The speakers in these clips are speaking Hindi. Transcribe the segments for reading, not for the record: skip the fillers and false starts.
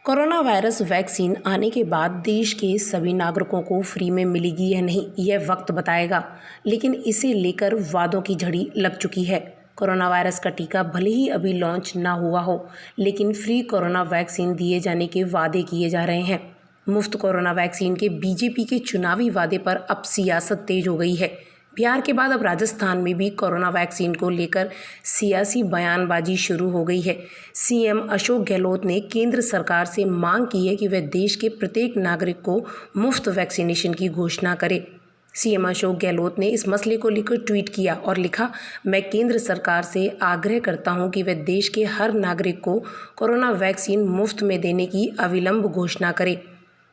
कोरोना वायरस वैक्सीन आने के बाद देश के सभी नागरिकों को फ्री में मिलेगी या नहीं, यह वक्त बताएगा। लेकिन इसे लेकर वादों की झड़ी लग चुकी है। कोरोना वायरस का टीका भले ही अभी लॉन्च ना हुआ हो, लेकिन फ्री कोरोना वैक्सीन दिए जाने के वादे किए जा रहे हैं। मुफ्त कोरोना वैक्सीन के बीजेपी के चुनावी वादे पर अब सियासत तेज हो गई है। बिहार के बाद अब राजस्थान में भी कोरोना वैक्सीन को लेकर सियासी बयानबाजी शुरू हो गई है। सीएम अशोक गहलोत ने केंद्र सरकार से मांग की है कि वह देश के प्रत्येक नागरिक को मुफ्त वैक्सीनेशन की घोषणा करे। सीएम अशोक गहलोत ने इस मसले को लेकर ट्वीट किया और लिखा, मैं केंद्र सरकार से आग्रह करता हूं कि वह देश के हर नागरिक को कोरोना वैक्सीन मुफ्त में देने की अविलंब घोषणा करे,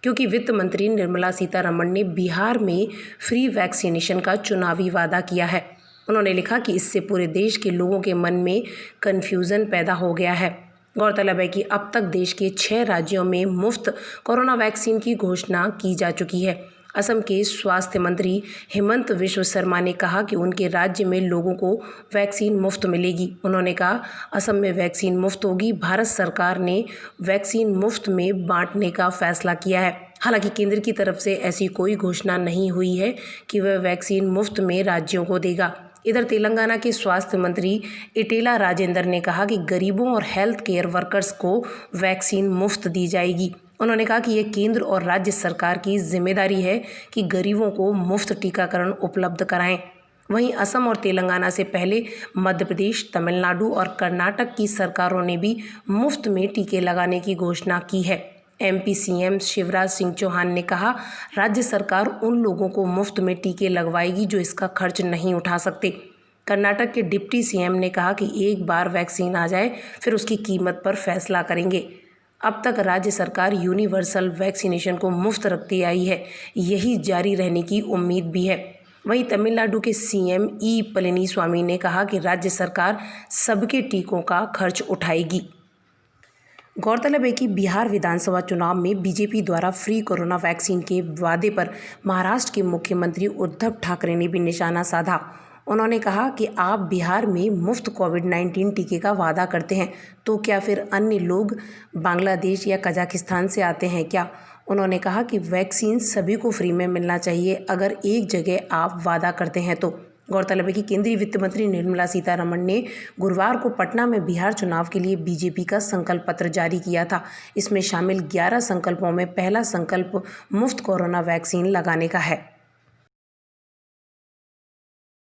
क्योंकि वित्त मंत्री निर्मला सीतारमण ने बिहार में फ्री वैक्सीनेशन का चुनावी वादा किया है। उन्होंने लिखा कि इससे पूरे देश के लोगों के मन में कन्फ्यूज़न पैदा हो गया है। गौरतलब है कि अब तक देश के 6 राज्यों में मुफ्त कोरोना वैक्सीन की घोषणा की जा चुकी है। असम के स्वास्थ्य मंत्री हेमंत विश्व शर्मा ने कहा कि उनके राज्य में लोगों को वैक्सीन मुफ्त मिलेगी। उन्होंने कहा, असम में वैक्सीन मुफ्त होगी। भारत सरकार ने वैक्सीन मुफ्त में बांटने का फैसला किया है। हालांकि केंद्र की तरफ से ऐसी कोई घोषणा नहीं हुई है कि वह वैक्सीन मुफ्त में राज्यों को देगा। इधर तेलंगाना के स्वास्थ्य मंत्री इटेला राजेंद्र ने कहा कि गरीबों और हेल्थ केयर वर्कर्स को वैक्सीन मुफ्त दी जाएगी। उन्होंने कहा कि यह केंद्र और राज्य सरकार की जिम्मेदारी है कि गरीबों को मुफ्त टीकाकरण उपलब्ध कराएं। वहीं असम और तेलंगाना से पहले मध्य प्रदेश, तमिलनाडु और कर्नाटक की सरकारों ने भी मुफ्त में टीके लगाने की घोषणा की है। एमपी सीएम शिवराज सिंह चौहान ने कहा, राज्य सरकार उन लोगों को मुफ्त में टीके लगवाएगी जो इसका खर्च नहीं उठा सकते। कर्नाटक के डिप्टी सीएम ने कहा कि एक बार वैक्सीन आ जाए फिर उसकी कीमत पर फैसला करेंगे। अब तक राज्य सरकार यूनिवर्सल वैक्सीनेशन को मुफ्त रखती आई है, यही जारी रहने की उम्मीद भी है। वहीं तमिलनाडु के सीएम ई पलनीस्वामी ने कहा कि राज्य सरकार सबके टीकों का खर्च उठाएगी। गौरतलब है कि बिहार विधानसभा चुनाव में बीजेपी द्वारा फ्री कोरोना वैक्सीन के वादे पर महाराष्ट्र के मुख्यमंत्री उद्धव ठाकरे ने भी निशाना साधा। उन्होंने कहा कि आप बिहार में मुफ्त कोविड-19 टीके का वादा करते हैं, तो क्या फिर अन्य लोग बांग्लादेश या कजाकिस्तान से आते हैं क्या? उन्होंने कहा कि वैक्सीन सभी को फ्री में मिलना चाहिए अगर एक जगह आप वादा करते हैं तो। गौरतलब है कि केंद्रीय वित्त मंत्री निर्मला सीतारमण ने गुरुवार को पटना में बिहार चुनाव के लिए बीजेपी का संकल्प पत्र जारी किया था। इसमें शामिल 11 संकल्पों में पहला संकल्प मुफ्त कोरोना वैक्सीन लगाने का है।